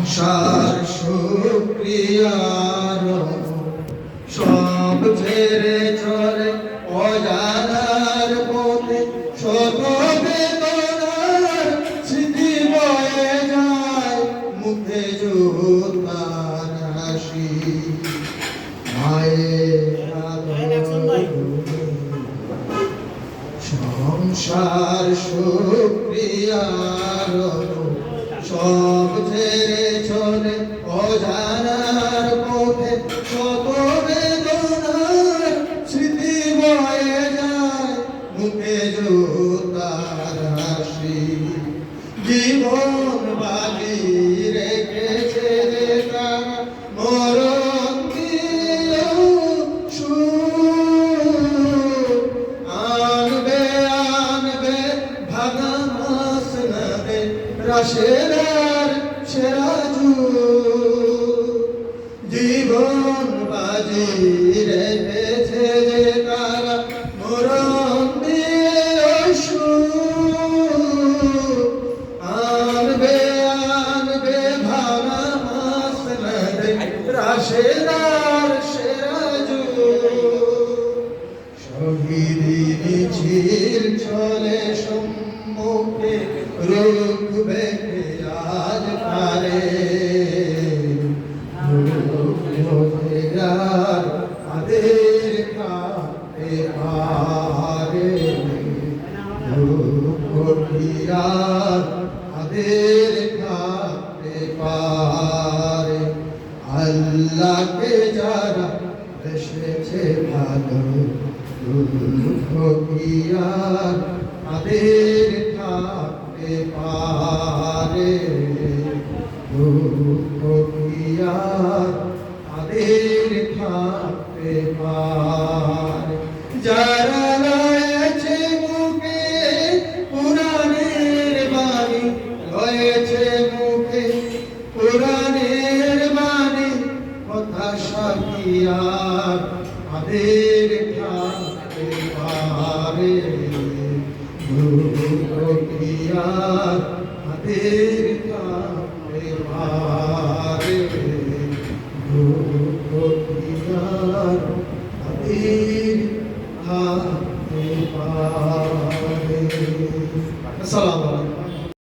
সংসার শুক্রিয়ার সব ছেড়ে চলে অজানার পথে শত বেদনার স্মৃতি বয়ে যায় মুখে জোতার হাসি মায়ের সংসার শুক্রিয়ার সব ছেড়ে চলে অজানার পথে শত বেদনার স্মৃতি বয়ে যায় মুখে জোতার হাসি জীবন বাজি রেখেছে যে তারা মরণ দিয়েও আনবে আনবে ভাঙা মাস নদে রাশেরার সেরাজু জীবন বাজি রেখেছে যে তারা মরণ দিয়েও আনবে আনবে ভাঙা মাস নদে রাশেরার সেরাজু শহীদি মিছিল চলে সম্মুখে রুখবে আজ পারে আদের কাতে পারে আদের কাতে পারে আল্লাহকে যারা এসেছে ভালো দুঃখিয়ার আদের থাকতে পারে দুঃখিয়ার আদের থাকতে পারে যারা রয়েছে মুখে পুরাণের বাণী রয়েছে মুখে পুরাণের বাণী কথা সাকিয়ার আদের থাকতে পারে দুঃখিয়ার আদের থাকতে পারে